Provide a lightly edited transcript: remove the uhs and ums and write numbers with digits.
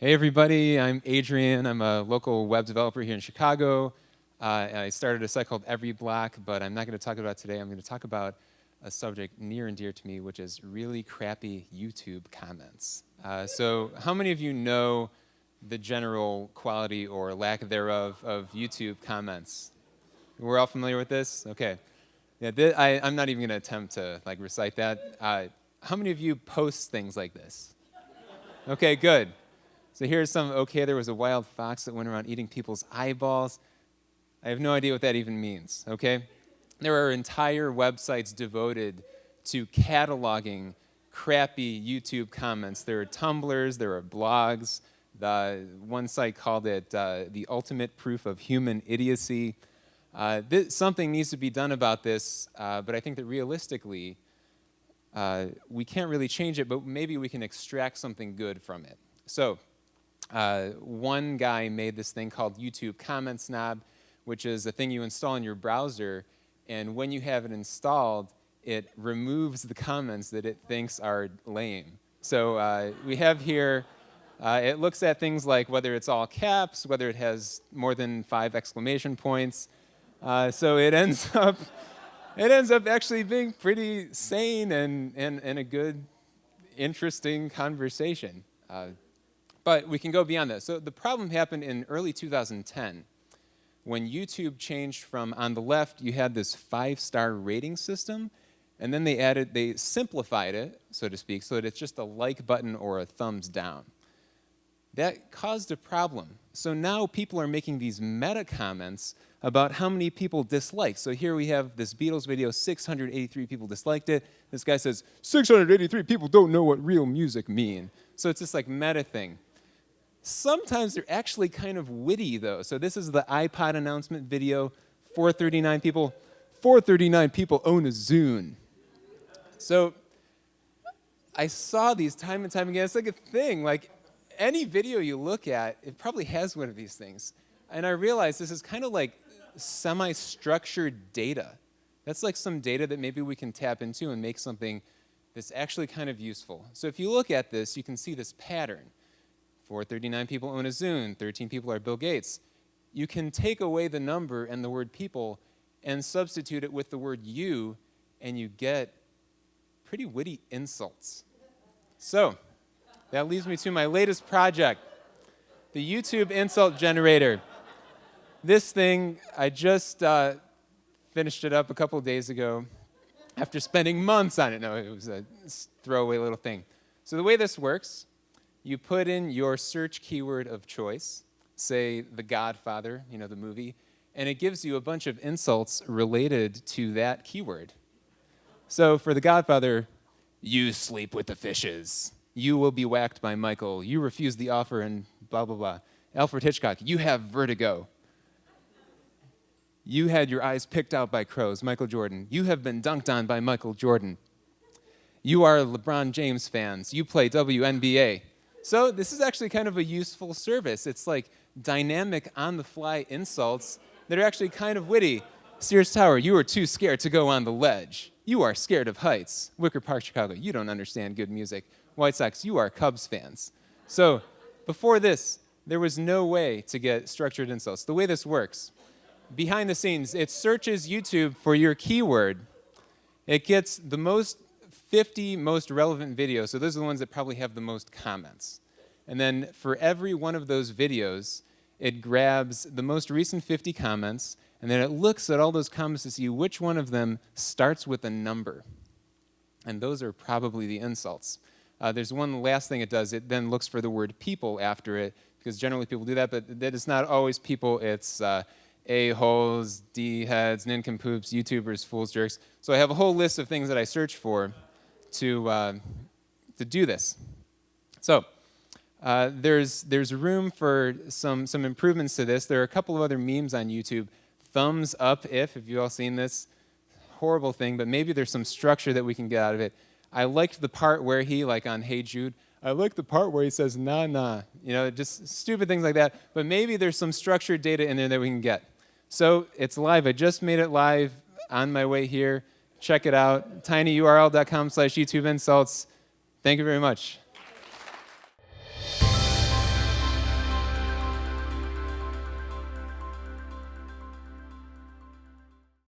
Hey everybody, I'm Adrian. I'm a local web developer here in Chicago. I started a site called Every Block, but I'm not going to talk about it today. I'm going to talk about a subject near and dear to me, which is really crappy YouTube comments. So how many of you know the general quality or lack thereof of YouTube comments? We're all familiar with this? Okay. Yeah, I'm not even going to attempt to recite that. How many of you post things like this? Okay, good. So here's some, okay, there was a wild fox that went around eating people's eyeballs. I have no idea what that even means, okay? There are entire websites devoted to cataloging crappy YouTube comments. There are Tumblrs, there are blogs. One site called it the ultimate proof of human idiocy. Something needs to be done about this, but I think that realistically, we can't really change it, but maybe we can extract something good from it. So, one guy made this thing called YouTube Comment Snob, which is a thing you install in your browser, and when you have it installed, it removes the comments that it thinks are lame. So we have here, it looks at things like whether it's all caps, whether it has more than 5 exclamation points. So it ends up actually being pretty sane and a good, interesting conversation. But we can go beyond that. So the problem happened in early 2010 when YouTube changed from, on the left, you had this 5-star rating system, and then they simplified it, so to speak, so that it's just a like button or a thumbs down. That caused a problem. So now people are making these meta comments about how many people dislike. So here we have this Beatles video, 683 people disliked it. This guy says, 683 people don't know what real music mean. So it's this meta thing. Sometimes they're actually kind of witty, though. So this is the iPod announcement video, 439 people. 439 people own a Zune. So I saw these time and time again. It's like a thing. Like any video you look at, it probably has one of these things. And I realized this is kind of like semi-structured data. That's like some data that maybe we can tap into and make something that's actually kind of useful. So if you look at this, you can see this pattern. 439 people own a Zune, 13 people are Bill Gates. You can take away the number and the word people and substitute it with the word you, and you get pretty witty insults. So that leads me to my latest project, the YouTube insult generator. This thing, I just finished it up a couple days ago after spending months on it. No, it was a throwaway little thing. So the way this works, you put in your search keyword of choice, say The Godfather, the movie, and it gives you a bunch of insults related to that keyword. So for The Godfather, you sleep with the fishes. You will be whacked by Michael. You refuse the offer and blah, blah, blah. Alfred Hitchcock, you have vertigo. You had your eyes picked out by crows, Michael Jordan. You have been dunked on by Michael Jordan. You are LeBron James fans. You play WNBA. So this is actually kind of a useful service. It's like dynamic, on-the-fly insults that are actually kind of witty. Sears Tower, you are too scared to go on the ledge. You are scared of heights. Wicker Park, Chicago, you don't understand good music. White Sox, you are Cubs fans. So before this, there was no way to get structured insults. The way this works, behind the scenes, it searches YouTube for your keyword. It gets the 50 most relevant videos, so those are the ones that probably have the most comments. And then for every one of those videos, it grabs the most recent 50 comments, and then it looks at all those comments to see which one of them starts with a number. And those are probably the insults. There's one last thing it does. It then looks for the word people after it, because generally people do that, but that is not always people. It's a-holes, d-heads, nincompoops, YouTubers, fools, jerks. So I have a whole list of things that I search for to do this. So there's room for some improvements to this. There are a couple of other memes on YouTube. Thumbs up if you've all seen this. Horrible thing, but maybe there's some structure that we can get out of it. I liked the part where he, like on Hey Jude, I like the part where he says, nah, nah. Just stupid things like that. But maybe there's some structured data in there that we can get. So it's live. I just made it live on my way here. Check it out, tinyurl.com/YouTube insults. Thank you very much.